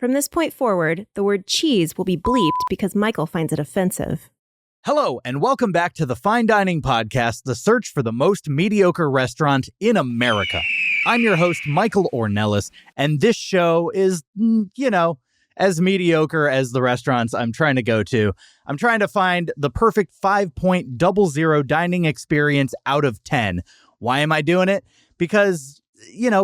From this point forward, the word cheese will be bleeped because Michael finds it offensive. Hello, and welcome back to the Fine Dining Podcast, the search for the most mediocre restaurant in America. I'm your host, Michael Ornelas, and this show is, as mediocre as the restaurants I'm trying to go to. I'm trying to find the perfect 5.00 dining experience out of 10. Why am I doing it? Because,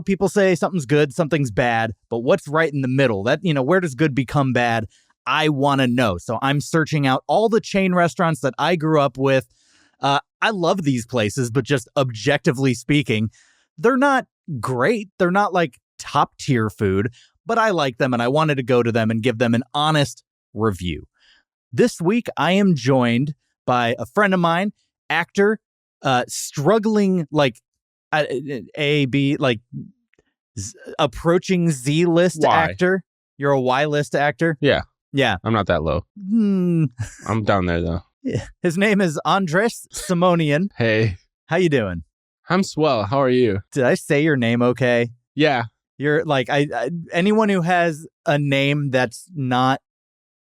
people say something's good, something's bad, but what's right in the middle? That, where does good become bad? I want to know. So I'm searching out all the chain restaurants that I grew up with. I love these places, but just objectively speaking, they're not great. They're not like top tier food, but I like them and I wanted to go to them and give them an honest review. This week, I am joined by a friend of mine, actor, struggling approaching Z-list actor. You're a Y-list actor? Yeah. Yeah. I'm not that low. I'm down there, though. Yeah. His name is Andres Simonian. Hey. How you doing? I'm swell. How are you? Did I say your name okay? Yeah. You're like, anyone who has a name that's not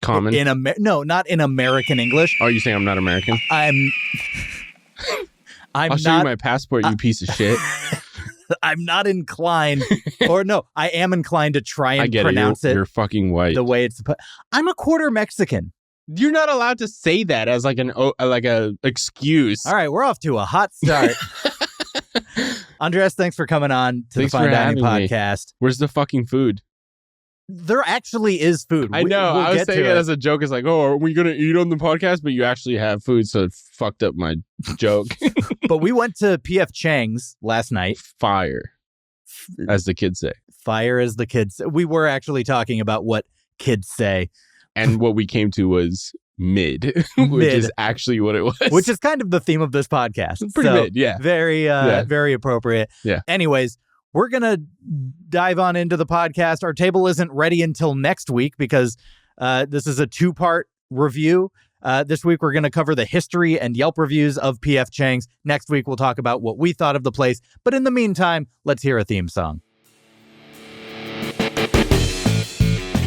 common? Not in American English. Are you saying I'm not American? I'll show you my passport, you piece of shit. I'm not inclined, I am inclined to try and pronounce it. You're fucking white. The way it's put. I'm a quarter Mexican. You're not allowed to say that as like a excuse. All right, we're off to a hot start. Andres, thanks for coming on to the Fine Dining Podcast. Where's the fucking food? There actually is food. I know. I was saying it as a joke. It's like, are we going to eat on the podcast? But you actually have food, so it fucked up my joke. But we went to P.F. Chang's last night. Fire, as the kids say. Fire, as the kids say. We were actually talking about what kids say. And what we came to was mid, which is actually what it was. Which is kind of the theme of this podcast. Pretty mid, yeah. Very appropriate. Yeah. Anyways, we're going to dive on into the podcast. Our table isn't ready until next week because this is a two-part review. This week, we're going to cover the history and Yelp reviews of P.F. Chang's. Next week, we'll talk about what we thought of the place. But in the meantime, let's hear a theme song.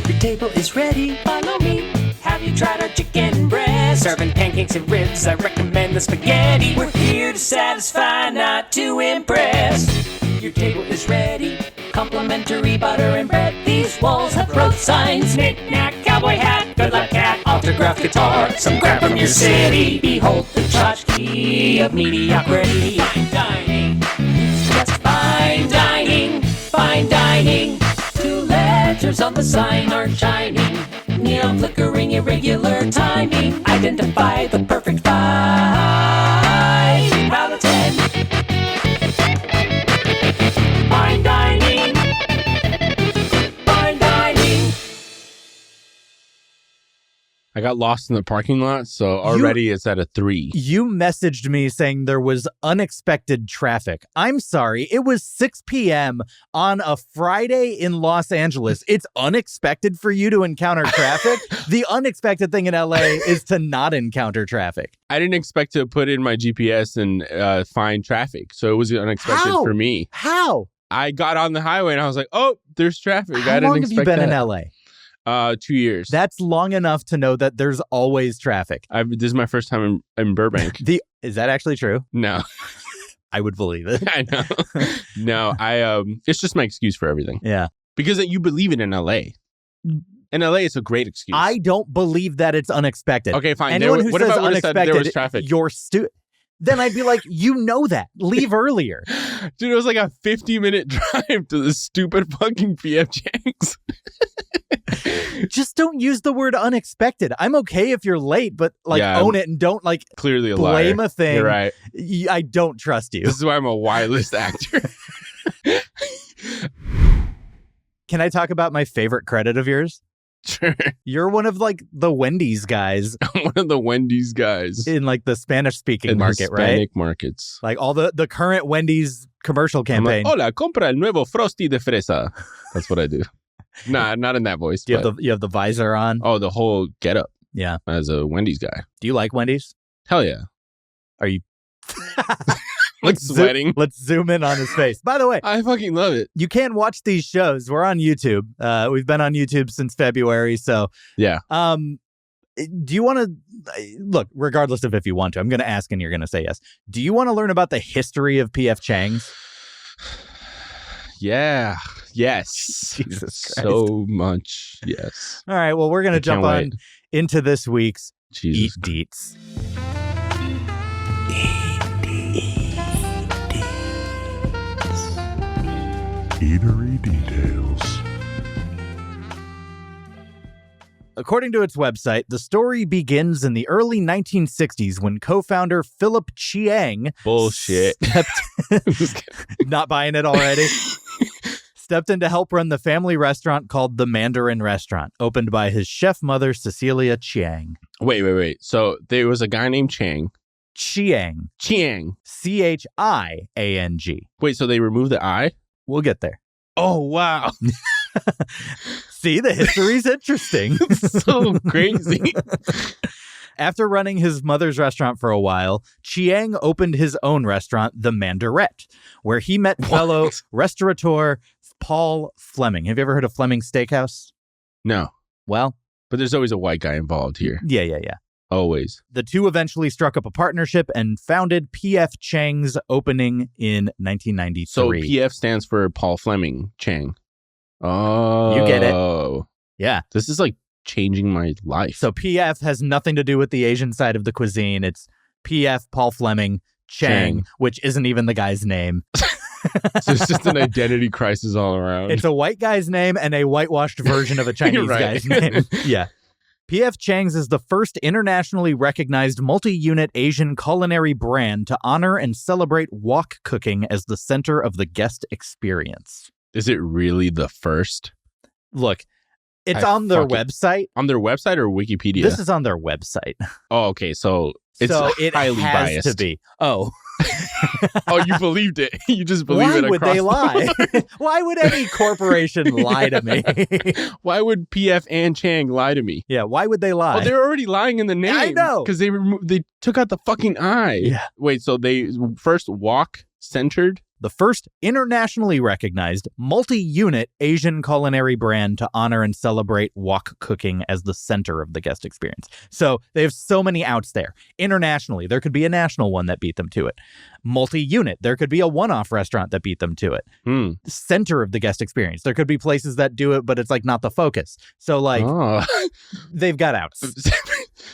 Your table is ready, follow me. Have you tried our chicken breast? Serving pancakes and ribs, I recommend the spaghetti. We're here to satisfy, not to impress. Your table is ready, complimentary butter and bread. These walls have road signs, knick-knack, cowboy hat, good luck cat, autographed guitar, some crap from your city. Behold the tchotchke of mediocrity. Fine dining, just fine dining, fine dining. Two letters on the sign are shining, neon flickering, irregular timing. Identify the perfect 5 out of 10. Fine dining. Fine dining. I got lost in the parking lot, so already it's at a 3. You messaged me saying there was unexpected traffic. I'm sorry. It was 6 p.m. on a Friday in Los Angeles. It's unexpected for you to encounter traffic. The unexpected thing in LA is to not encounter traffic. I didn't expect to put in my GPS and find traffic, so it was unexpected for me. How? I got on the highway and I was like, oh, there's traffic. How long have you been in LA? 2 years. That's long enough to know that there's always traffic. This is my first time in Burbank. Is that actually true? No. I would believe it. I know. No, it's just my excuse for everything. Yeah. Because you believe it in LA. In LA, it's a great excuse. I don't believe that it's unexpected. Okay, fine. Anyone who says about unexpected, there was traffic? You're Then I'd be like, that. Leave earlier. Dude, it was like a 50-minute drive to the stupid fucking P.F. Chang's. Just don't use the word unexpected. I'm okay if you're late, but own it and don't clearly blame liar. A thing. You're right. I don't trust you. This is why I'm a Y-list actor. Can I talk about my favorite credit of yours? Sure. You're one of the Wendy's guys. I'm one of the Wendy's guys. In the Spanish-speaking market, Hispanic right? Hispanic markets. Like all the current Wendy's commercial campaign. Like, hola, compra el nuevo Frosty de fresa. That's what I do. Nah, not in that voice. You have the visor on? Oh, the whole getup. Yeah. As a Wendy's guy. Do you like Wendy's? Hell yeah. Are you... like sweating. Let's zoom in on his face. By the way, I fucking love it. you can watch these shows. We're on YouTube. We've been on YouTube since February. So Yeah. do you want to look, regardless of if you want to, I'm going to ask and you're going to say yes. Do you want to learn about the history of P.F. Chang's? Yeah. Yes. Jesus Christ. So much. Yes. All right. Well, we're going to jump on into this week's Jesus. Eat Deets. Eatery details. According to its website, the story begins in the early 1960s when co-founder Philip Chang Bullshit. not buying it already, stepped in to help run the family restaurant called the Mandarin Restaurant, opened by his chef mother, Cecilia Chang. Wait. So there was a guy named Chang. Chang. Chang. Chiang. Wait, so they removed the I? We'll get there. Oh, wow. See, the history's interesting. So crazy. After running his mother's restaurant for a while, Chiang opened his own restaurant, The Mandaret, where he met fellow restaurateur Paul Fleming. Have you ever heard of Fleming's Steakhouse? No, Well, but there's always a white guy involved here. yeah. Always. The two eventually struck up a partnership and founded P.F. Chang's, opening in 1993. So PF stands for Paul Fleming Chang. Oh. You get it. Yeah. This is like changing my life. So P.F. has nothing to do with the Asian side of the cuisine. It's P.F. Paul Fleming Chang, which isn't even the guy's name. So it's just an identity crisis all around. It's a white guy's name and a whitewashed version of a Chinese Right. guy's name. Yeah. P.F. Chang's is the first internationally recognized multi-unit Asian culinary brand to honor and celebrate wok cooking as the center of the guest experience. Is it really the first? Look, it's I on their fucking- website. On their website or Wikipedia? This is on their website. Oh, okay. So it's it highly has biased. to be. Oh. Oh, you believed it. You just believe Why it would across they the lie? board. Why would any corporation lie to me? Why would PF and Chang lie to me? Yeah, why would they lie? Oh, they're already lying in the name. I know. Because they took out the fucking I. Yeah. Wait, so they first wok centered? The first internationally recognized multi-unit Asian culinary brand to honor and celebrate wok cooking as the center of the guest experience. So they have so many outs there. Internationally, there could be a national one that beat them to it. Multi-unit, there could be a one-off restaurant that beat them to it. Center of the guest experience, there could be places that do it, but it's like not the focus. So like they've got outs.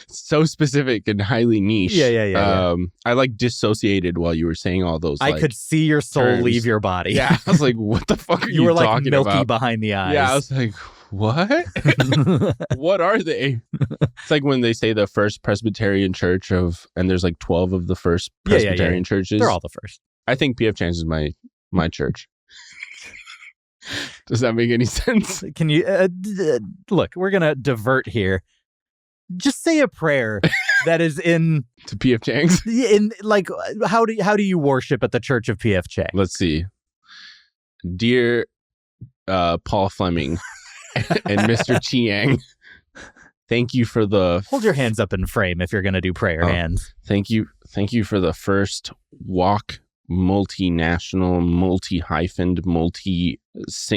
So specific and highly niche. Yeah. I like dissociated while you were saying all those. I could see your soul terms. leave your body. Yeah, I was like, what the fuck are you You were like talking milky about? behind the eyes. Yeah, I was like, what? What are they? It's like when they say the first Presbyterian church and there's like 12 of the first Presbyterian churches. They're all the first. I think PF Chang's is my church. Does that make any sense? Can you look? We're gonna divert here. Just say a prayer that is in To PF Chang's? like how do you worship at the Church of PF Chang? Let's see. Dear Paul Fleming and Mr. Chiang, thank you for the Hold your hands up in frame if you're gonna do prayer hands. Thank you for the first wok multinational, multi-hyphened,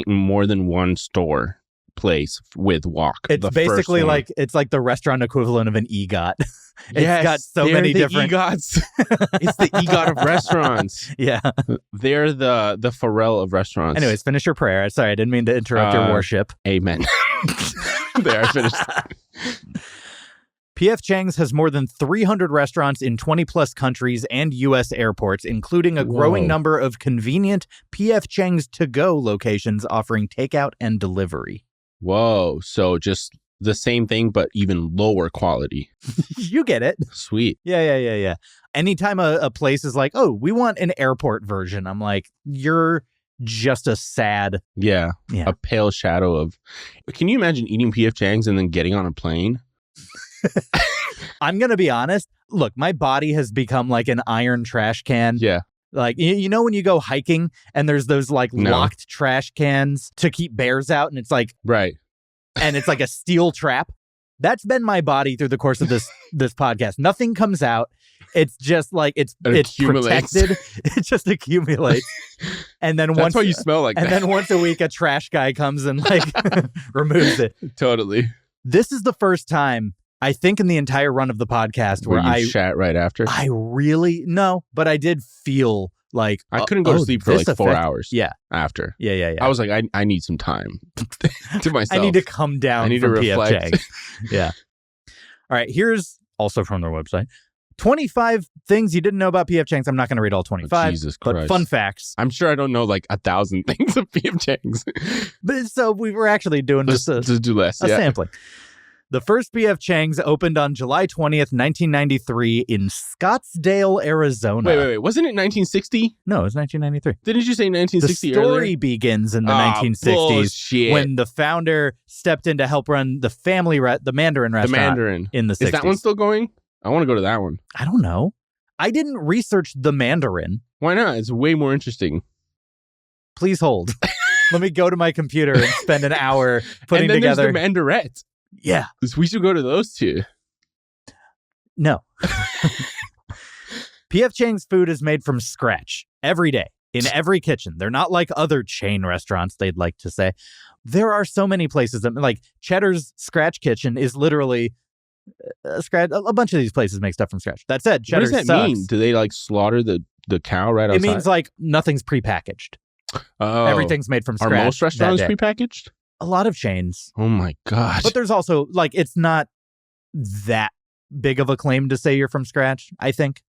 more than one store place with wok. It's the basically first one. like it's like the restaurant equivalent of an EGOT. It's Yes, got so they're many the different EGOTs. It's the EGOT of restaurants. Yeah. They're the Pharrell of restaurants. Anyways, finish your prayer. Sorry, I didn't mean to interrupt your worship. Amen. There, I finished. P.F. Chang's has more than 300 restaurants in 20-plus countries and U.S. airports, including a growing number of convenient P.F. Chang's to-go locations offering takeout and delivery. Whoa. So just the same thing, but even lower quality. You get it. Sweet. Yeah. Anytime a place is like, oh, we want an airport version, I'm like, you're just a sad... Yeah. A pale shadow of... Can you imagine eating P.F. Chang's and then getting on a plane? I'm going to be honest. Look, my body has become like an iron trash can. Yeah. Like, you know when you go hiking and there's those like locked trash cans to keep bears out and it's like... Right. And it's like a steel trap. That's been my body through the course of this podcast. Nothing comes out. It's just like it's accumulates. protected. It just accumulates. And then That's why you smell like that. And then once a week, a trash guy comes and like removes it. Totally. This is the first time I think in the entire run of the podcast where you shat right after. I really but I did feel like I couldn't go to sleep for like 4 hours. Yeah. After. Yeah. I was like, I need some time to myself. I need to come down. I need to reflect. PF yeah. All right. Here's also from their website. 25 things you didn't know about P.F. Chang's. I'm not going to read all 25. Jesus Christ. But fun facts. I'm sure I don't know like 1,000 things of P.F. Chang's. But so we were actually doing just do less. Sampling. The first P.F. Chang's opened on July 20th, 1993 in Scottsdale, Arizona. Wait. Wasn't it 1960? No, it was 1993. Didn't you say 1960 The story earlier? begins in the 1960s bullshit. when the founder stepped in to help run the the Mandarin restaurant. The Mandarin. In the 60s. Is that one still going? I want to go to that one. I don't know. I didn't research the Mandarin. Why not? It's way more interesting. Please hold. Let me go to my computer and spend an hour putting and then together. There's the Mandaret. Yeah. We should go to those two. No. P.F. Chang's food is made from scratch every day in every kitchen. They're not like other chain restaurants, they'd like to say. There are so many places that, like Cheddar's Scratch Kitchen is literally a bunch of these places make stuff from scratch. That said, Cheddar's what does that sucks. mean? Do they like slaughter the cow right outside? It means like nothing's prepackaged. Oh. Everything's made from scratch. Are most restaurants prepackaged? A lot of chains. Oh my God. But there's also like it's not that big of a claim to say you're from scratch, I think.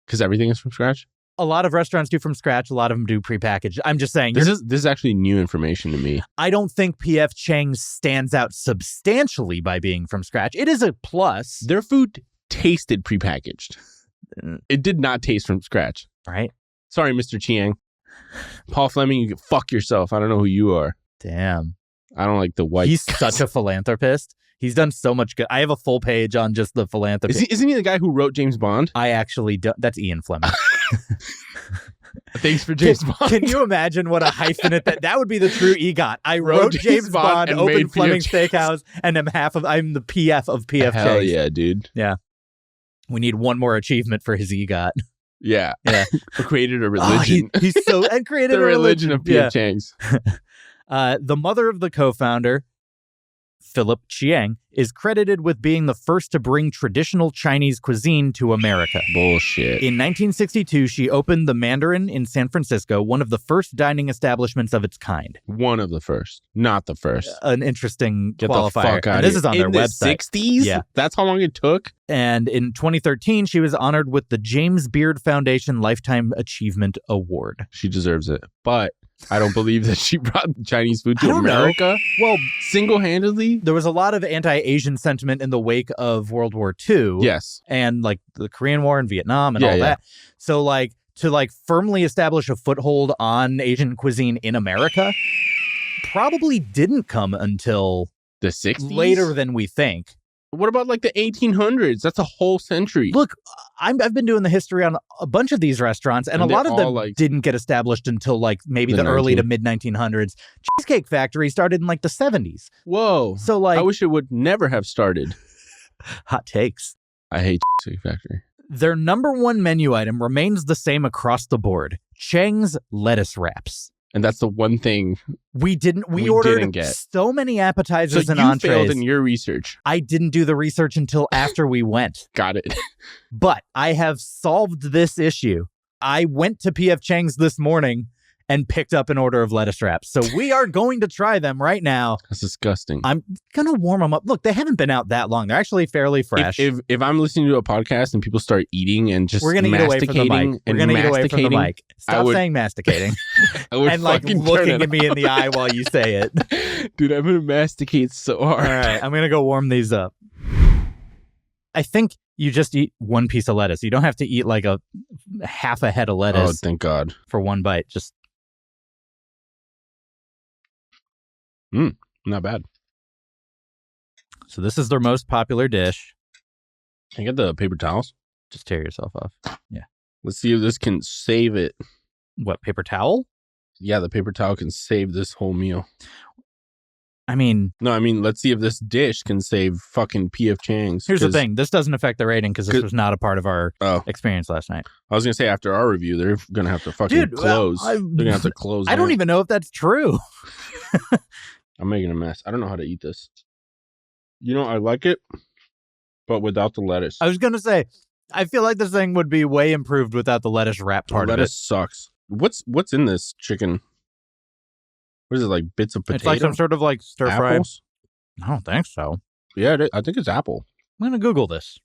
Because everything is from scratch? A lot of restaurants do from scratch. A lot of them do prepackaged. I'm just saying. This is actually new information to me. I don't think P.F. Chang's stands out substantially by being from scratch. It is a plus. Their food tasted prepackaged. It did not taste from scratch. Right? Sorry, Mr. Chang. Paul Fleming, you can fuck yourself. I don't know who you are. Damn. I don't like the white. He's such a philanthropist. He's done so much good. I have a full page on just the philanthropy. Isn't he the guy who wrote James Bond? I actually don't. That's Ian Fleming. Thanks for James Bond. Can you imagine what a hyphenate that would be the true EGOT? I wrote James Bond, and opened made Fleming P.F. Steakhouse, and I'm the PF of PF Hell Chang's. yeah, dude. Yeah. We need one more achievement for his EGOT. Yeah. Yeah. Created a religion. He's so and created the a religion of P.F. Chang's. The mother of the co-founder, Philip Chiang, is credited with being the first to bring traditional Chinese cuisine to America. Bullshit. In 1962, she opened the Mandarin in San Francisco, one of the first dining establishments of its kind. One of the first, not the first. An interesting Get qualifier. The fuck out And this is on their in the website. 60s? Yeah. That's how long it took? And in 2013, she was honored with the James Beard Foundation Lifetime Achievement Award. She deserves it. But I don't believe that she brought Chinese food to America. Well, single-handedly? There was a lot of anti-Asian sentiment in the wake of World War II. Yes. And like the Korean War and Vietnam and all that. So like to like firmly establish a foothold on Asian cuisine in America probably didn't come until the 60s? Later than we think. What about like the 1800s? That's a whole century. Look, I've been doing the history on a bunch of these restaurants, and a lot of them didn't get established until like maybe the early to mid 1900s. Cheesecake Factory started in like the 70s. Whoa. So like, I wish it would never have started. Hot takes. I hate Cheesecake Factory. Their number one menu item remains the same across the board: Chang's lettuce wraps. And that's the one thing we ordered so many appetizers and entrees. So you failed in your research. I didn't do the research until after we went. Got it. But I have solved this issue. I went to P.F. Chang's this morning and picked up an order of lettuce wraps. So we are going to try them right now. That's disgusting. I'm going to warm them up. Look, they haven't been out that long. They're actually fairly fresh. If I'm listening to a podcast and people start eating and just We're gonna eat away from the mic. We're going to eat away from the mic. Stop saying masticating. And like looking at me in the eye while you say it. Dude, I'm going to masticate so hard. All right, I'm going to go warm these up. I think you just eat one piece of lettuce. You don't have to eat like a half a head of lettuce. Oh, thank God. For one bite. Just not bad. So this is their most popular dish. Can I get the paper towels? Just tear yourself off. Yeah. Let's see if this can save it. What, paper towel? Yeah, the paper towel can save this whole meal. I mean... No, I mean, let's see if this dish can save fucking P.F. Chang's. Here's the thing. This doesn't affect the rating because this was not a part of our experience last night. I was going to say, after our review, they're going to have to fucking close. They're going to have to close. I don't even know if that's true. I'm making a mess. I don't know how to eat this. You know, I like it, but without the lettuce. I was going to say, I feel like this thing would be way improved without the lettuce wrap part of it. Lettuce sucks. What's in this chicken? What is it, like bits of potato? It's like some sort of like stir fry. I don't think so. Yeah, I think it's apple. I'm going to Google this.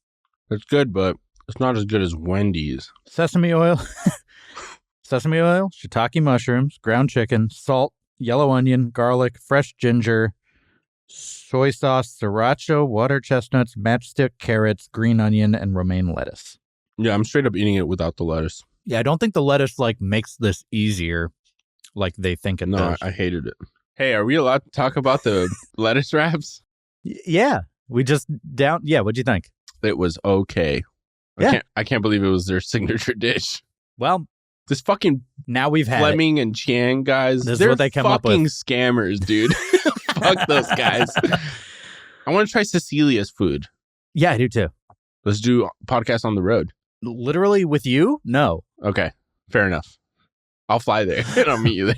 It's good, but it's not as good as Wendy's. Sesame oil, shiitake mushrooms, ground chicken, salt, yellow onion, garlic, fresh ginger, soy sauce, sriracha, water chestnuts, matchstick, carrots, green onion, and romaine lettuce. Yeah, I'm straight up eating it without the lettuce. Yeah, I don't think the lettuce like makes this easier like they think it does. No, I hated it. Hey, are we allowed to talk about the lettuce wraps? Yeah, we just Yeah, what'd you think? It was okay. Yeah. I can't believe it was their signature dish. Well, this fucking now we've had Fleming and Chang guys. This is what they come up with. Fucking scammers, dude. Fuck those guys. I want to try Cecilia's food. Yeah, I do too. Let's do a podcast on the road. Literally with you? No. Okay, fair enough. I'll fly there and I'll meet you there.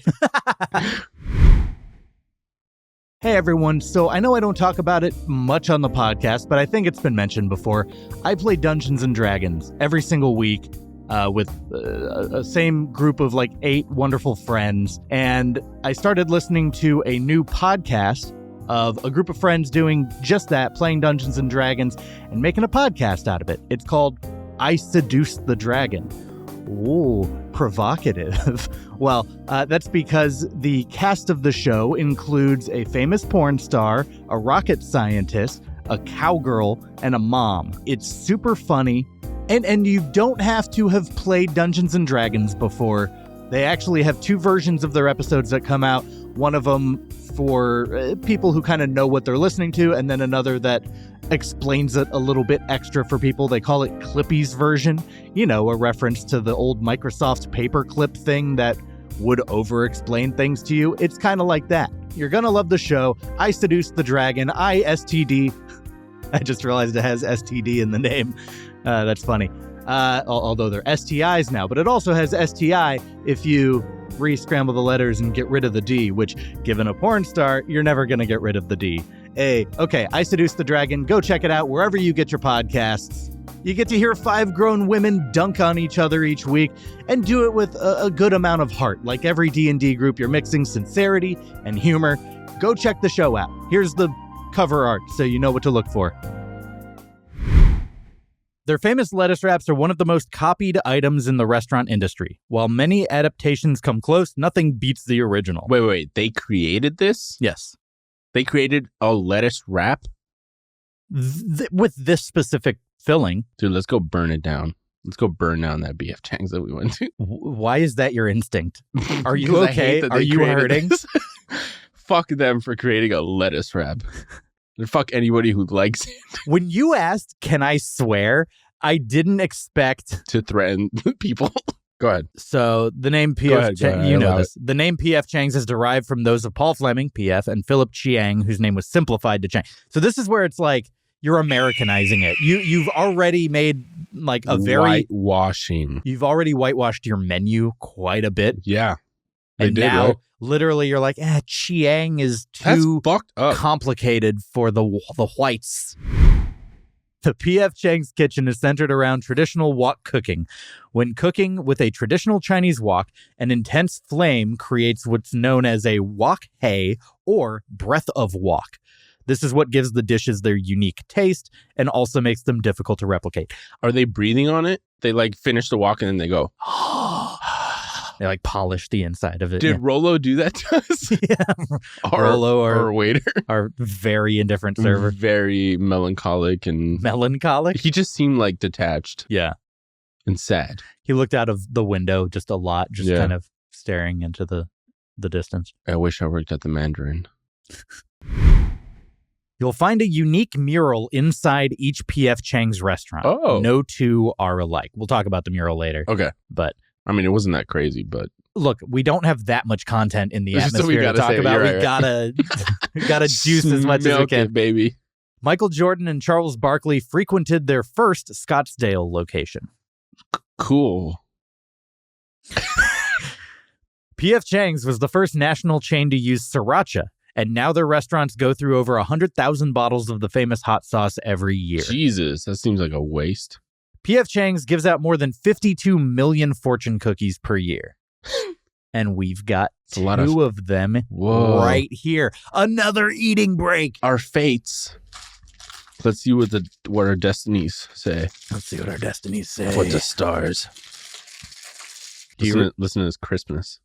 Hey everyone, so I know I don't talk about it much on the podcast, but I think it's been mentioned before. I play Dungeons & Dragons every single week with a same group of like 8 wonderful friends, and I started listening to a new podcast of a group of friends doing just that, playing Dungeons & Dragons and making a podcast out of it. It's called I Seduce the Dragon. Ooh, provocative. Well, that's because the cast of the show includes a famous porn star, a rocket scientist, a cowgirl, and a mom. It's super funny, and you don't have to have played Dungeons & Dragons before. They actually have 2 versions of their episodes that come out. One of them for people who kind of know what they're listening to, and then another that explains it a little bit extra for people. They call it Clippy's version. You know, a reference to the old Microsoft paperclip thing that would over-explain things to you. It's kind of like that. You're gonna love the show. I Seduce the Dragon. ISTD. I just realized it has STD in the name. That's funny. Although they're STIs now, but it also has STI if you re-scramble the letters and get rid of the D, which, given a porn star, you're never going to get rid of the D. Okay, I Seduce the Dragon. Go check it out wherever you get your podcasts. You get to hear 5 grown women dunk on each other each week and do it with a good amount of heart. Like every D&D group, you're mixing sincerity and humor. Go check the show out. Here's the cover art so you know what to look for. Their famous lettuce wraps are one of the most copied items in the restaurant industry. While many adaptations come close, nothing beats the original. Wait. They created this? Yes. They created a lettuce wrap? With this specific filling. Dude, let's go burn it down. Let's go burn down that BF Chang's that we went to. Why is that your instinct? Are you okay? Are you hurting? Fuck them for creating a lettuce wrap. And fuck anybody who likes it. When you asked, can I swear, I didn't expect to threaten people. Go ahead. So the name P.F. Chang, you know this. The name P.F. Chang's is derived from those of Paul Fleming, P.F., and Philip Chiang, whose name was simplified to Chang. So this is where it's like you're Americanizing it. You've already made like a very whitewashing. You've already whitewashed your menu quite a bit. Yeah. And now, right? Literally, you're like, Chiang is too fucked up, complicated for the whites. The P.F. Chang's kitchen is centered around traditional wok cooking. When cooking with a traditional Chinese wok, an intense flame creates what's known as a wok hei, or breath of wok. This is what gives the dishes their unique taste and also makes them difficult to replicate. Are they breathing on it? They like finish the wok and then they go... They like polish the inside of it. Did Rollo do that to us? Yeah. Rollo, our waiter. Our very indifferent server. Very melancholic and... Melancholic? He just seemed like detached. Yeah. And sad. He looked out of the window just a lot, just kind of staring into the distance. I wish I worked at the Mandarin. You'll find a unique mural inside each P.F. Chang's restaurant. Oh. No 2 are alike. We'll talk about the mural later. Okay. But I mean, it wasn't that crazy, but look, we don't have that much content in the So we atmosphere to gotta talk say it. about. You're We right. gotta juice as much as we Milk can. it, baby. Michael Jordan and Charles Barkley frequented their first Scottsdale location. Cool. P.F. Chang's was the first national chain to use sriracha, and now their restaurants go through over 100,000 bottles of the famous hot sauce every year. Jesus, that seems like a waste. P.F. Chang's gives out more than 52 million fortune cookies per year. And we've got a lot two of them right here. Another eating break. Our fates. Let's see what our destinies say. Let's see what our destinies say. What the stars. Listen to this crispness.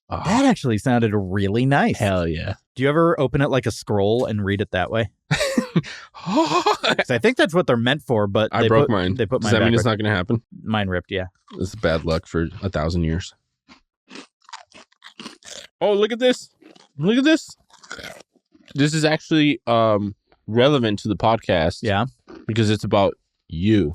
Oh, That actually sounded really nice. hell yeah. Do you ever open it like a scroll and read it that way? 'Cause I think that's what they're meant for, but I broke mine. They put Does mine that mean it's backwards. not going to happen? Mine ripped, yeah. This is bad luck for 1,000 years. Oh, look at this. Look at this. This is actually relevant to the podcast. Yeah. Because it's about you.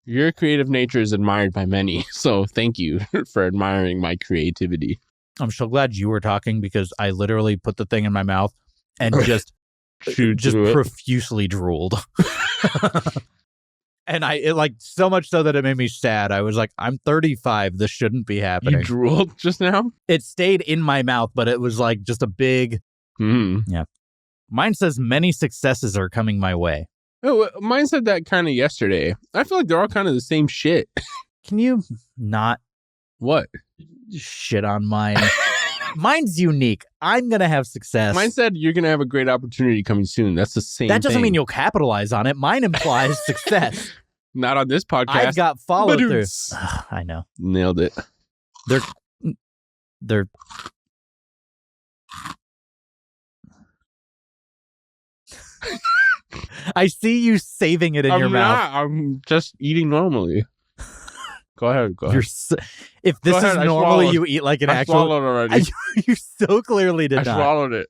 Your creative nature is admired by many. So thank you for admiring my creativity. I'm so glad you were talking because I literally put the thing in my mouth and just Chewed through it. profusely drooled. And it like so much so that it made me sad. I was like, I'm 35. This shouldn't be happening. You drooled just now? It stayed in my mouth, but it was like just a big. Mm. Mine says many successes are coming my way. Oh, mine said that kind of yesterday. I feel like they're all kind of the same shit. Can you not What? shit on mine? Mine's unique. I'm going to have success. Mine said you're going to have a great opportunity coming soon. That's the same that doesn't thing. mean you'll capitalize on it. Mine implies success. Not on this podcast. I've got follow through. Badoots. I know. Nailed it. They're I see you saving it in your mouth. I'm just eating normally. Go ahead. If this Go is ahead, I normally swallowed. you eat like an I actual. swallowed already. You so clearly did I not. swallowed it.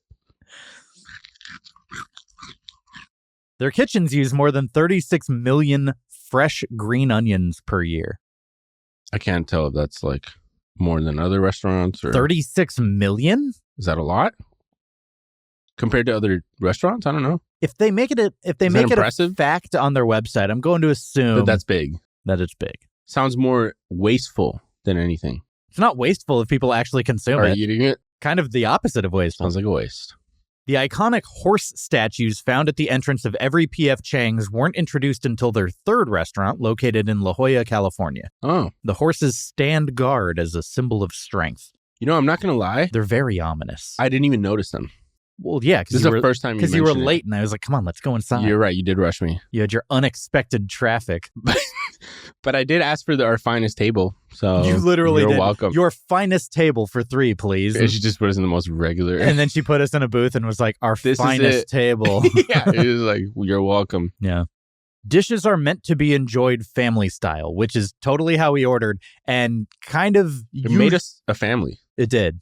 Their kitchens use more than 36 million fresh green onions per year. I can't tell if that's like more than other restaurants or 36 million? is that a lot compared to other restaurants? I don't know. If they make it a impressive? fact on their website, I'm going to assume That's big. that it's big. Sounds more wasteful than anything. It's not wasteful if people actually consume Are it. you eating it? Kind of the opposite of wasteful. Sounds like a waste. The iconic horse statues found at the entrance of every P.F. Chang's weren't introduced until their third restaurant located in La Jolla, California. Oh, The horses stand guard as a symbol of strength. you know, I'm not going to lie. They're very ominous. I didn't even notice them. Well, yeah, This is the first time because you were mentioned it. late, and I was like, "Come on, let's go inside." You're right. You did rush me. You had your unexpected traffic. But I did ask for our finest table. So You literally you're did. welcome. Your finest table for 3, please. And she just put us in the most regular. And then she put us in a booth and was like, "Our This is finest it." table." Yeah, it was like, you're welcome. Yeah. Dishes are meant to be enjoyed family style, which is totally how we ordered, and kind of It made us a family. It did.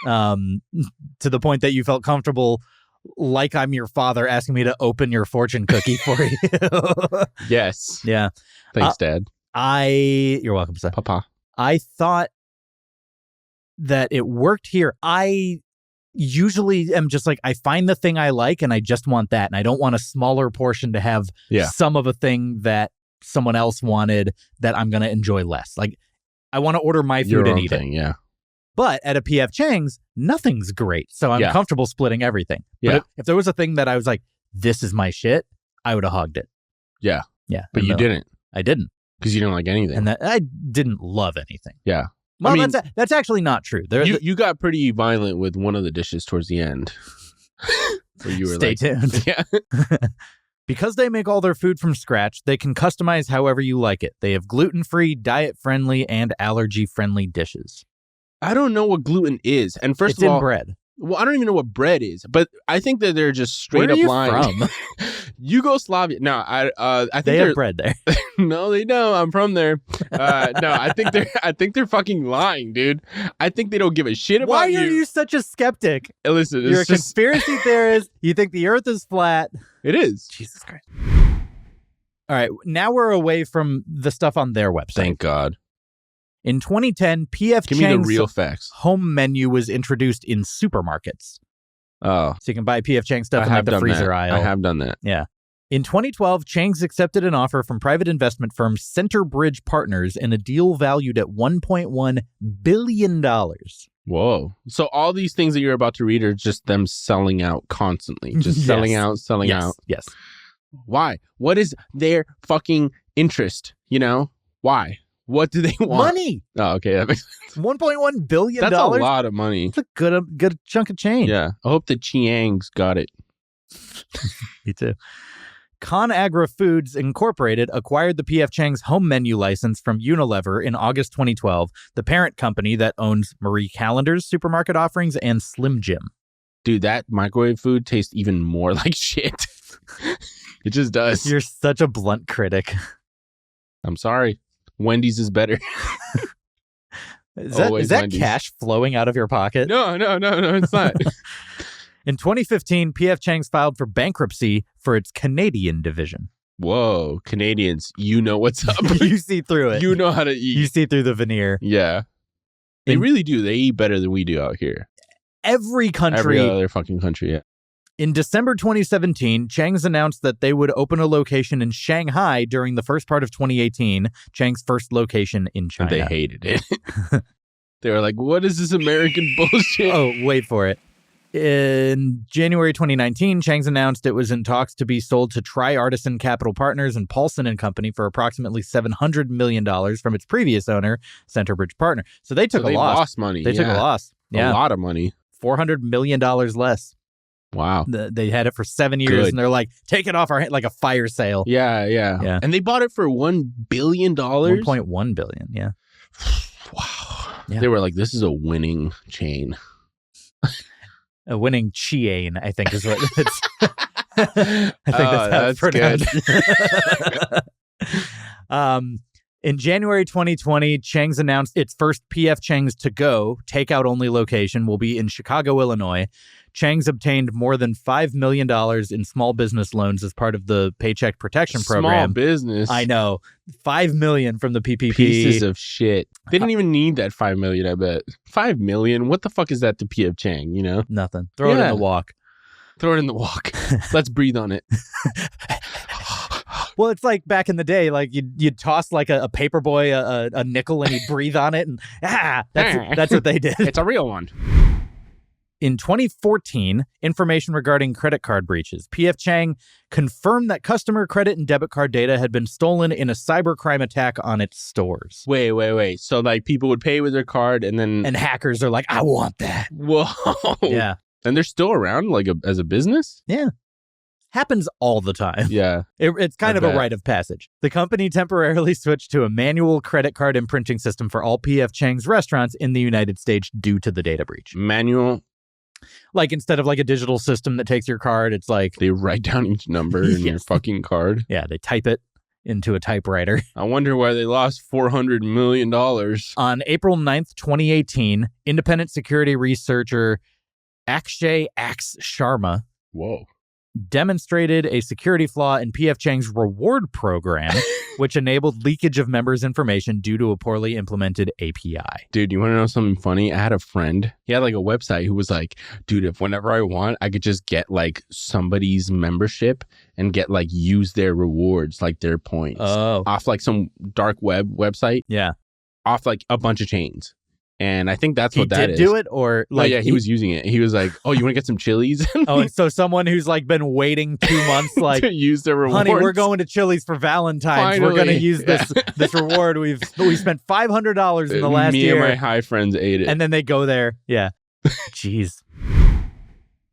To the point that you felt comfortable, like I'm your father, asking me to open your fortune cookie for you. Yes. Yeah. Thanks, Dad. You're welcome, son. Papa. I thought that it worked here. I usually am just like, I find the thing I like and I just want that. And I don't want a smaller portion to have some of a thing that someone else wanted that I'm going to enjoy less. Like, I want to order my food Your and own eat thing, it. yeah. But at a P.F. Chang's, nothing's great. So I'm comfortable splitting everything. Yeah. But if there was a thing that I was like, this is my shit, I would have hogged it. Yeah. Yeah. But you didn't. I didn't. Because you didn't like anything. And that I didn't love anything. Yeah. Well, I mean, that's actually not true. You got pretty violent with one of the dishes towards the end. Where you were Stay tuned. Yeah. Because they make all their food from scratch, they can customize however you like it. They have gluten-free, diet-friendly, and allergy-friendly dishes. I don't know what gluten is. And first It's of all, in bread. Well, I don't even know what bread is, but I think that they're just straight Where up are you lying. from? Yugoslavia. No, I think They they're have bread there. No, they don't. I'm from there. No, I think they're fucking lying, dude. I think they don't give a shit about Why are you such a skeptic? Listen, You're a it's just, conspiracy theorist. You think the earth is flat. it is. Jesus Christ. All right, now we're away from the stuff on their website. Thank God. In 2010, P.F. Give me the Chang's real facts. home menu was introduced in supermarkets. Oh. So you can buy P.F. Chang stuff in like the freezer aisle. I have done that. Yeah. In 2012, Chang's accepted an offer from private investment firm Centerbridge Partners in a deal valued at $1.1 billion. Whoa. So all these things that you're about to read are just them selling out constantly. Just selling out. Yes. Why? What is their fucking interest? You know? Why? What do they want? Money. Oh, okay. That makes sense. $1.1 billion. That's a lot of money. It's a good chunk of change. Yeah. I hope the Chiang's got it. Me too. ConAgra Foods Incorporated acquired the P.F. Chang's home menu license from Unilever in August 2012, the parent company that owns Marie Callender's supermarket offerings and Slim Jim. Dude, that microwave food tastes even more like shit. It just does. You're such a blunt critic. I'm sorry. Wendy's is better. Is that cash flowing out of your pocket? No, it's not. In 2015, P.F. Chang's filed for bankruptcy for its Canadian division. Whoa, Canadians, you know what's up. You see through it. You know how to eat. You see through the veneer. Yeah. They really do. They eat better than we do out here. Every Every other fucking country, yeah. In December 2017, Chang's announced that they would open a location in Shanghai during the first part of 2018, Chang's first location in China. And they hated it. They were like, what is this American bullshit? Oh, wait for it. In January 2019, Chang's announced it was in talks to be sold to Tri-Artisan Capital Partners and Paulson & Company for approximately $700 million from its previous owner, Centerbridge Partner. So they took a loss. They lost money. They took a loss. Yeah. A lot of money. $400 million less. Wow. They had it for 7 years, and they're like, take it off our hand, like a fire sale. Yeah. And they bought it for $1 billion? $1.1 billion, yeah. Wow. Yeah. They were like, this is a winning chain. A winning chain, I think is what it's. I think that's how it's pronounced. In January 2020, Chang's announced its first P.F. Chang's to-go, takeout-only location will be in Chicago, Illinois. Chang's obtained more than $5 million in small business loans as part of the Paycheck Protection Program. Small business? I know. $5 million from the PPP. Pieces of shit. They didn't even need that $5 million, I bet. $5 million? What the fuck is that to P.F. Chang, you know? Nothing. Throw it in the walk. Throw it in the walk. Let's breathe on it. Well, it's like back in the day, like you'd toss like a paper boy a nickel and he'd breathe on it, and that's what they did. It's a real one. In 2014, information regarding credit card breaches. P.F. Chang confirmed that customer credit and debit card data had been stolen in a cybercrime attack on its stores. Wait. So like people would pay with their card and then... And hackers are like, I want that. Whoa. Yeah. And they're still around like as a business? Yeah. Happens all the time. Yeah. It's kind of a rite of passage. The company temporarily switched to a manual credit card imprinting system for all P.F. Chang's restaurants in the United States due to the data breach. Manual? Like instead of like a digital system that takes your card, it's like... They write down each number in your fucking card? Yeah, they type it into a typewriter. I wonder why they lost $400 million. On April 9th, 2018, independent security researcher Akshay Sharma demonstrated a security flaw in P.F. Chang's reward program, which enabled leakage of members' information due to a poorly implemented API. Dude, you want to know something funny? I had a friend. He had like a website who was like, dude, if whenever I want, I could just get like somebody's membership and get like use their rewards, like their points off like some dark website. Yeah. Off like a bunch of chains. And I think that's what that is. He did do it, or like... Oh, yeah, he was using it. He was like, oh, you want to get some Chili's? And so someone who's like been waiting 2 months, like... to use their rewards. Honey, we're going to Chili's for Valentine's. Finally. We're going to use this reward. We spent $500 in the last year. Me and my high friends ate it. And then they go there. Yeah. Jeez.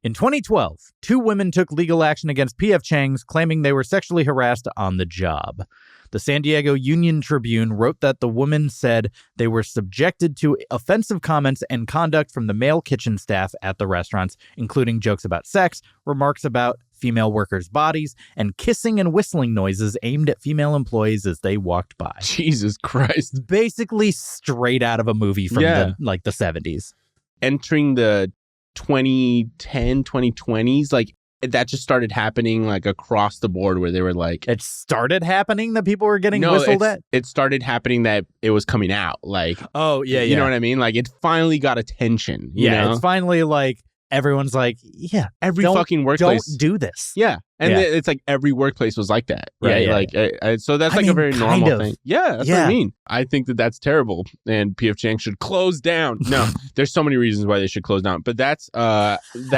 In 2012, 2 women took legal action against P.F. Chang's, claiming they were sexually harassed on the job. The San Diego Union Tribune wrote that the women said they were subjected to offensive comments and conduct from the male kitchen staff at the restaurants, including jokes about sex, remarks about female workers' bodies, and kissing and whistling noises aimed at female employees as they walked by. Jesus Christ. Basically straight out of a movie from the 70s. Entering the 2010, 2020s, like that just started happening like across the board where they were like, It started happening that people were getting whistled at? It started happening that it was coming out. Like, Oh, yeah, you know what I mean? Like, it finally got attention. You know? It's finally like, everyone's like, yeah, every don't- fucking workplace. don't do this. Yeah. And Yeah. it's like every workplace was like that. Yeah, Right. yeah, Like, so that's I like mean, a very kind normal of. thing. Yeah. That's what I mean. I think that that's terrible. And PF Chang should close down. No, there's so many reasons why they should close down. But that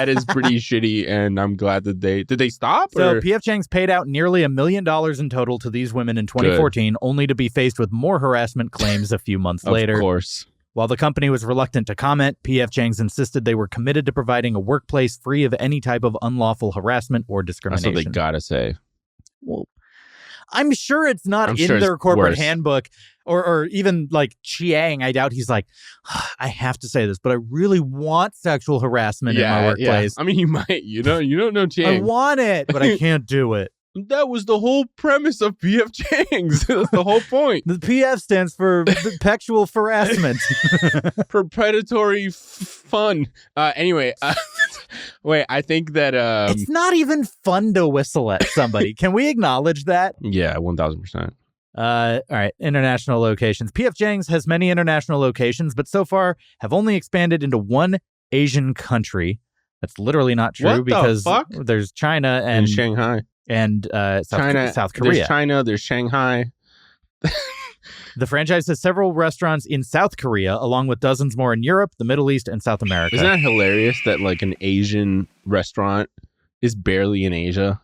is pretty shitty. And I'm glad that did they stop? So Or? PF Chang's paid out nearly $1 million in total to these women in 2014, only to be faced with more harassment claims a few months later. Of course. While the company was reluctant to comment, PF Chang's insisted they were committed to providing a workplace free of any type of unlawful harassment or That's discrimination. what they gotta say. Well, I'm sure it's not I'm in sure their it's corporate worse. handbook or even like Chang. I doubt he's like, I have to say this, but I really want sexual harassment in my workplace. I mean, you might. You don't know I Chang. want it, but I can't do it. That was the whole premise of PF Chang's. That's the whole point. The PF stands for perpetual harassment. Predatory fun. Anyway, wait, I think that It's not even fun to whistle at somebody. Can we acknowledge that? yeah, 1000%. All right, international locations. PF Chang's has many international locations, but so far have only expanded into one Asian country. That's literally not true What the because fuck? there's China And and Shanghai. South Korea. There's China, there's Shanghai. The franchise has several restaurants in South Korea, along with dozens more in Europe, the Middle East, and South America. Isn't that hilarious that like an Asian restaurant is barely in Asia?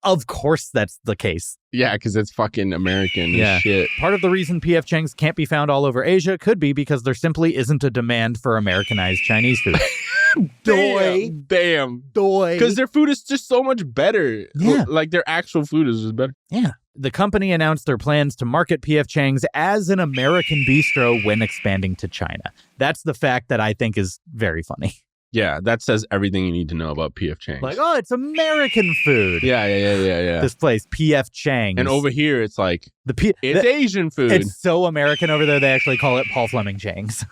Of course, that's the case. Yeah, because it's fucking American Yeah. as shit. Part of the reason PF Chang's can't be found all over Asia could be because there simply isn't a demand for Americanized Chinese food. Damn. Doy. Because their food is just so much better. Yeah. Like their actual food is just better. Yeah. The company announced their plans to market PF Chang's as an American bistro when expanding to China. That's the fact that I think is very funny. Yeah, that says everything you need to know about PF Chang's. Like, oh, it's American food. yeah. This place, PF Chang's. And over here, it's like, it's Asian food. It's so American over there, they actually call it Paul Fleming Chang's.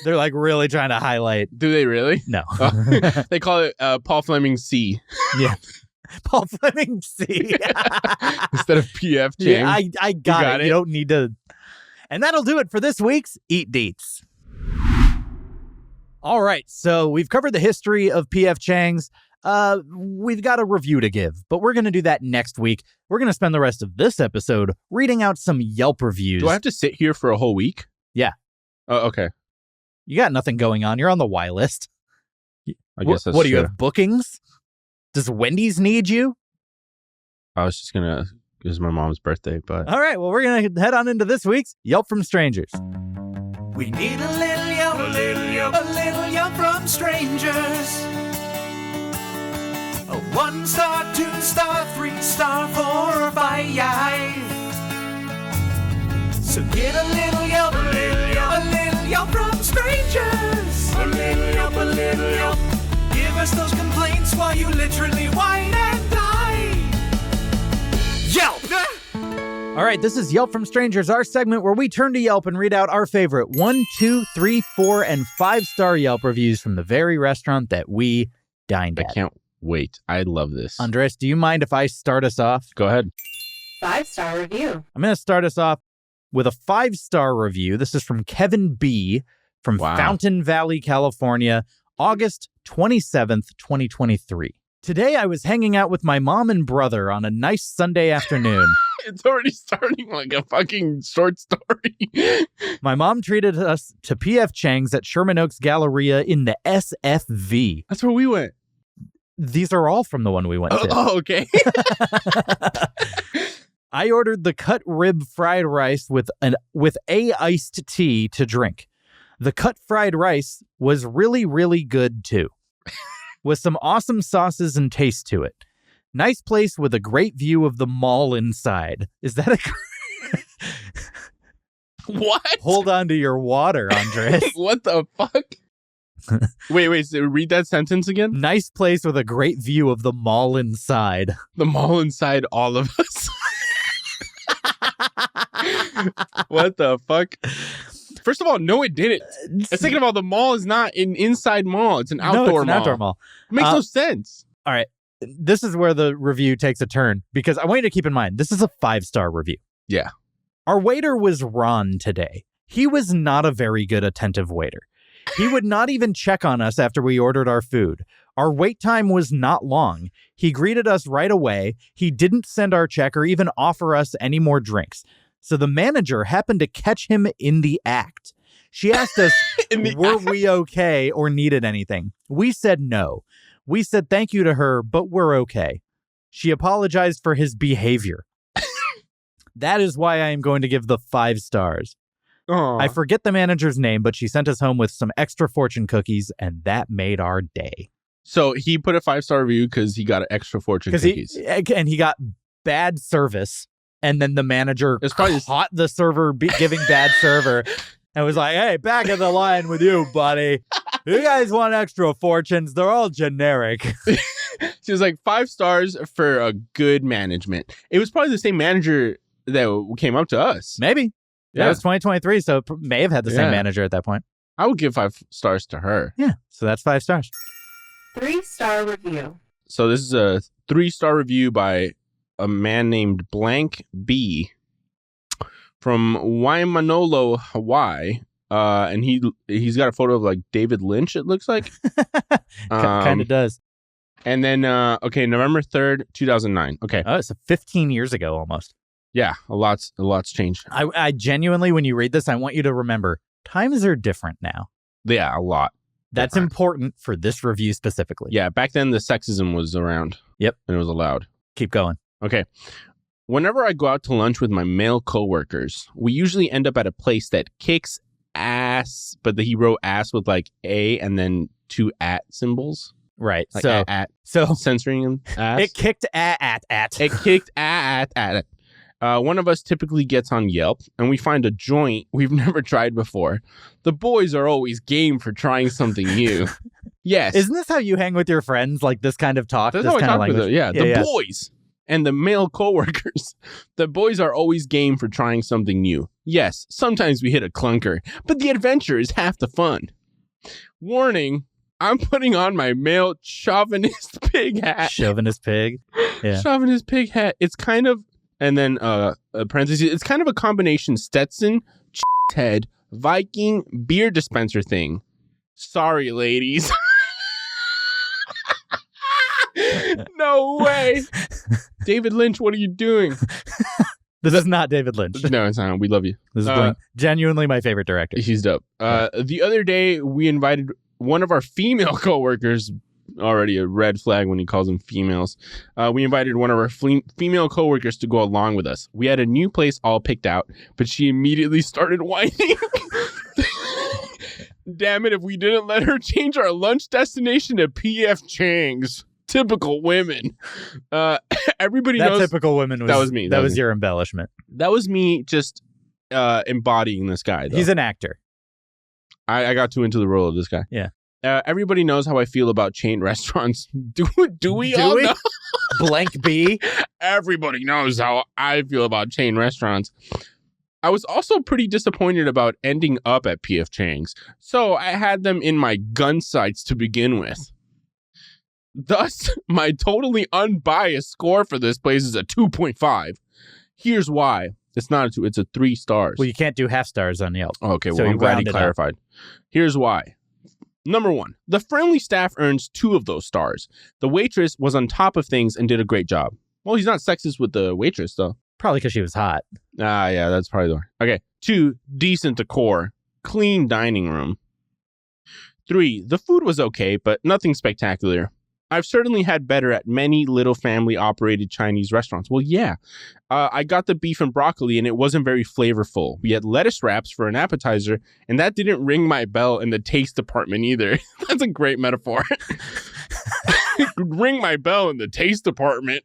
They're like really trying to highlight. Do they really? No. Oh, they call it Paul Fleming C Yeah. Paul Fleming C. instead of PF Chang's. Yeah, I got it. it? You don't need to. And that'll do it for this week's Eat Deets. All right, so we've covered the history of PF Chang's. We've got a review to give, but we're going to do that next week. We're going to spend the rest of this episode reading out some Yelp reviews. Do I have to sit here for a whole week? Yeah. Oh, okay. You got nothing going on. You're on the Y list. I guess that's What do you true. have, bookings? Does Wendy's need you? I was just gonna. It was my mom's birthday, but All right, well, we're going to head on into this week's Yelp from Strangers. We need a little yelp, a little yelp from strangers. A 1-star, 2-star, 3-star, 4 or 5. So get a little yelp, a little yelp from strangers. A little yelp. Give us those complaints while you literally whine and die. Yelp! All right, this is Yelp from Strangers, our segment where we turn to Yelp and read out our favorite 1, 2, 3, 4, and 5-star Yelp reviews from the very restaurant that we dined I at. can't wait. I love this. Andres, do you mind if I start us off? Go ahead. 5-star review. I'm going to start us off with a 5-star review. This is from Kevin B. from Wow. Fountain Valley, California, August 27th, 2023. Today, I was hanging out with my mom and brother on a nice Sunday afternoon. It's already starting like a fucking short story. My mom treated us to PF Chang's at Sherman Oaks Galleria in the SFV. That's where we went. These are all from the one we went to. Oh, okay. I ordered the cut rib fried rice with a iced tea to drink. The cut fried rice was really, really good too, with some awesome sauces and taste to it. Nice place with a great view of the mall inside. Is that a... What? Hold on to your water, Andres. What the fuck? Wait, so read that sentence again. Nice place with a great view of the mall inside. The mall inside all of us. What the fuck? First of all, no, it didn't. Second of all, the mall is not an inside mall. It's an outdoor no, it's an mall. outdoor mall. It makes no sense. All right. this is where the review takes a turn, because I want you to keep in mind, this is a 5-star review. Yeah. Our waiter was Ron today. He was not a very good attentive waiter. He would not even check on us after we ordered our food. Our wait time was not long. He greeted us right away. He didn't send our check or even offer us any more drinks. So the manager happened to catch him in the act. She asked us, were we okay or needed anything? We said no. We said thank you to her, but we're okay. She apologized for his behavior. That is why I am going to give the 5 stars. Aww. I forget the manager's name, but she sent us home with some extra fortune cookies, and that made our day. So he put a 5-star review because he got extra fortune cookies. And he got bad service, and then the manager caught the server giving bad server and was like, hey, back in the line with you, buddy. You guys want extra fortunes? They're all generic. She was like 5 stars for a good management. It was probably the same manager that came up to us. Maybe. Yeah. That was 2023, so it may have had the same manager at that point. I would give 5 stars to her. Yeah, so that's 5 stars. 3-star review. So this is a 3-star review by a man named Blank B from Waimanolo, Hawaii. And he's got a photo of like David Lynch, it looks like. Kind of does. And then, November 3rd, 2009. Okay. Oh, it's 15 years ago almost. Yeah, a lot's changed. I genuinely, when you read this, I want you to remember, times are different now. Yeah, a lot. That's different. Important for this review specifically. Yeah, back then the sexism was around. Yep. And it was allowed. Keep going. Okay. Whenever I go out to lunch with my male coworkers, we usually end up at a place that kicks ass, but he wrote ass with like A and then 2 at symbols. Right. Like so censoring him. Ass. It kicked at. It kicked at. One of us typically gets on Yelp, and we find a joint we've never tried before. The boys are always game for trying something new. Yes. Isn't this how you hang with your friends? Like this kind of talk? That's this how I kind of talk with language? them. Yeah, the boys and the male coworkers. The boys are always game for trying something new. Yes, sometimes we hit a clunker, but the adventure is half the fun. Warning, I'm putting on my male chauvinist pig hat. Chauvinist pig? Yeah. Chauvinist pig hat. It's kind of, and then parentheses, it's kind of a combination Stetson, head, Viking, beer dispenser thing. Sorry, ladies. No way. David Lynch, what are you doing? This is not David Lynch. No, it's not. We love you. This is genuinely my favorite director. He's dope. The other day, we invited one of our female coworkers, already a red flag when he calls them females. We invited one of our female coworkers to go along with us. We had a new place all picked out, but she immediately started whining. Damn it, if we didn't let her change our lunch destination to P.F. Chang's. Typical women. Everybody knows. Typical women was, that was me. That was your embellishment. That was me just embodying this guy, though. He's an actor. I got too into the role of this guy. Yeah. Everybody knows how I feel about chain restaurants. Do we all know? Blank B. Everybody knows how I feel about chain restaurants. I was also pretty disappointed about ending up at P.F. Chang's, so I had them in my gun sights to begin with. Thus, my totally unbiased score for this place is a 2.5. Here's why. It's not a 2, it's a 3 stars. Well, you can't do half stars on Yelp. Okay, So well, I'm you glad he rounded up. clarified. Here's why. Number 1, the friendly staff earns 2 of those stars. The waitress was on top of things and did a great job. Well, he's not sexist with the waitress, though. Probably because she was hot. Yeah, that's probably the one. Okay, 2, decent decor. Clean dining room. 3, the food was okay, but nothing spectacular. I've certainly had better at many little family-operated Chinese restaurants. Well, yeah. I got the beef and broccoli, and it wasn't very flavorful. We had lettuce wraps for an appetizer, and that didn't ring my bell in the taste department either. That's a great metaphor. Ring my bell in the taste department.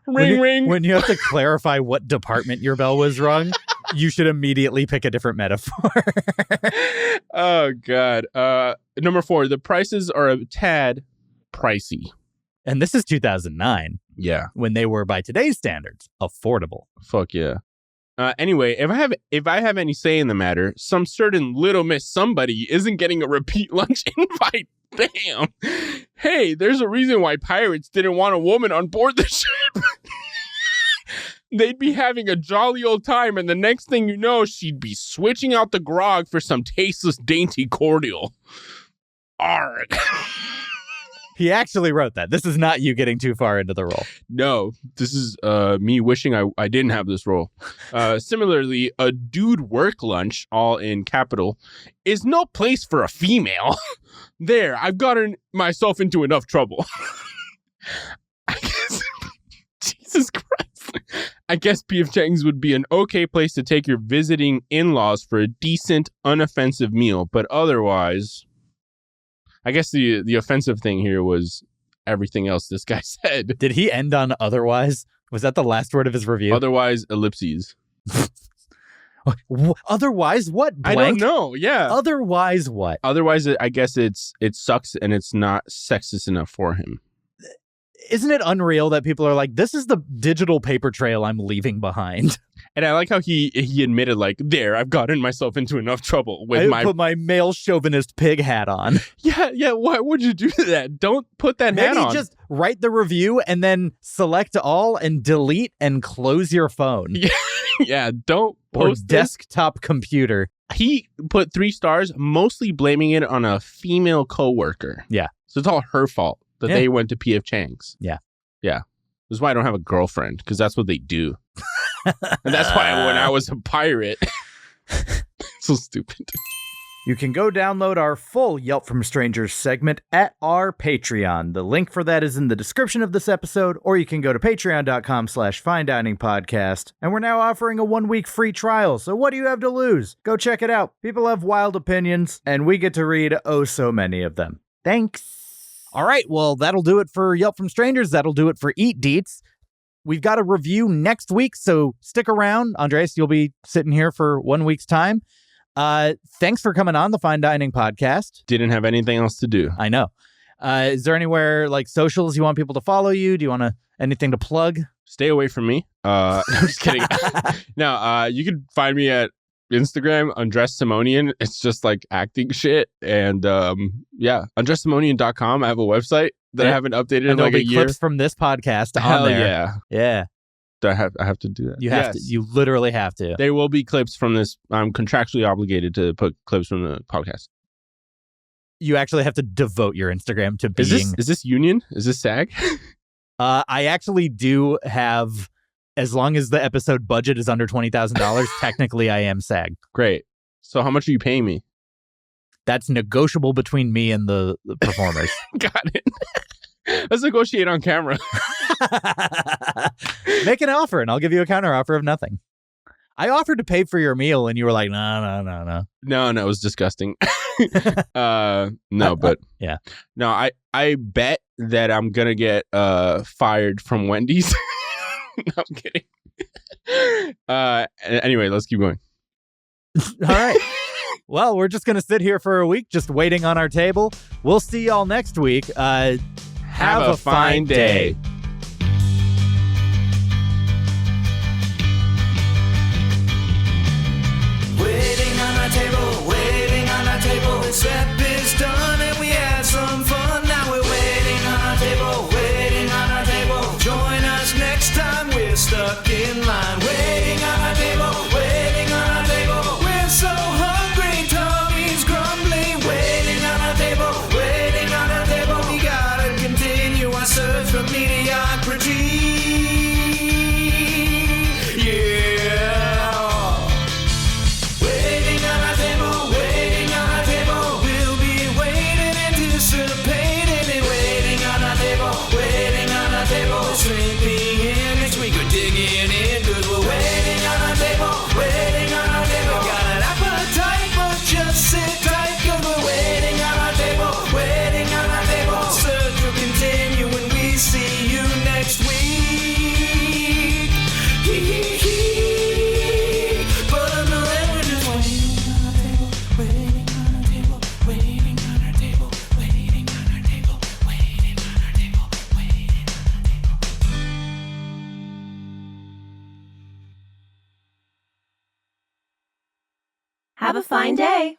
Ring. When you have to clarify what department your bell was rung, you should immediately pick a different metaphor. Oh, God. Number 4, the prices are a tad pricey. And this is 2009. Yeah. When they were, by today's standards, affordable. Fuck yeah. Anyway, if I have any say in the matter, some certain little miss somebody isn't getting a repeat lunch invite. Damn. hey, there's a reason why pirates didn't want a woman on board the ship. They'd be having a jolly old time, and the next thing you know, she'd be switching out the grog for some tasteless, dainty cordial. Arrgh. He actually wrote that. This is not you getting too far into the role. No, this is me wishing I didn't have this role. Similarly, a dude work lunch, all in capital, is no place for a female. There, I've gotten myself into enough trouble. I guess, Jesus Christ. I guess P.F. Chang's would be an okay place to take your visiting in-laws for a decent, unoffensive meal, but otherwise... I guess the offensive thing here was everything else this guy said. Did he end on otherwise? Was that the last word of his review? Otherwise, ellipses. Otherwise what? Blank? I don't know. Yeah. Otherwise what? Otherwise, I guess it sucks and it's not sexist enough for him. Isn't it unreal that people are like, this is the digital paper trail I'm leaving behind? And I like how he admitted, like, there, I've gotten myself into enough trouble with put my male chauvinist pig hat on. Yeah. Why would you do that? Don't put that hat on. Maybe just write the review and then select all and delete and close your phone. Yeah, don't post or desktop computer. He put 3 stars, mostly blaming it on a female coworker. Yeah. So it's all her fault that they went to P.F. Chang's. Yeah. Yeah. This is why I don't have a girlfriend, because that's what they do. And that's why when I was a pirate. So stupid. You can go download our full Yelp from Strangers segment at our Patreon. The link for that is in the description of this episode, or you can go to patreon.com/finediningpodcast. And we're now offering a 1-week free trial, so what do you have to lose? Go check it out. People have wild opinions, and we get to read oh so many of them. Thanks. All right, well, that'll do it for Yelp from Strangers. That'll do it for Eat Deets. We've got a review next week, so stick around. Andres, you'll be sitting here for 1 week's time. Thanks for coming on the Fine Dining Podcast. Didn't have anything else to do. I know. Is there anywhere like socials you want people to follow you? Do you want anything to plug? Stay away from me. No, I'm just kidding. No, you can find me at Instagram, Andres Simonian. It's just like acting shit. And AndresSimonian.com. I have a website that I haven't updated in like a year. Clips from this podcast on Hell there. Yeah. I have to do that. You have to. You literally have to. There will be clips from this. I'm contractually obligated to put clips from the podcast. You actually have to devote your Instagram to being... Is this union? Is this SAG? I actually do have... As long as the episode budget is under $20,000, technically I am SAG. Great. So how much are you paying me? That's negotiable between me and the performers. Got it. Let's negotiate on camera. Make an offer and I'll give you a counter offer of nothing. I offered to pay for your meal and you were like, no. No, it was disgusting. No, but yeah. No, I bet that I'm going to get fired from Wendy's. No, I'm kidding. Anyway, let's keep going. All right. Well, we're just going to sit here for a week, just waiting on our table. We'll see y'all next week. Have a fine day. Waiting on our table, the step is done and we had some fun. Now we're waiting on our table. Join us next time, we're stuck in line. Waiting on our table. We're so hungry, tummy's grumbling. Waiting on our table. We gotta continue our search for mediocrity. Yeah. Waiting on our table. We'll be waiting, anticipating, and waiting on our table. Shrink me in next week, we're digging in, cause we're waiting on our table. Got an appetite, but just sit tight, cause we're waiting on our table. Search will continue when we see you next week. But until then, we're just waiting on our table. Have a fine day.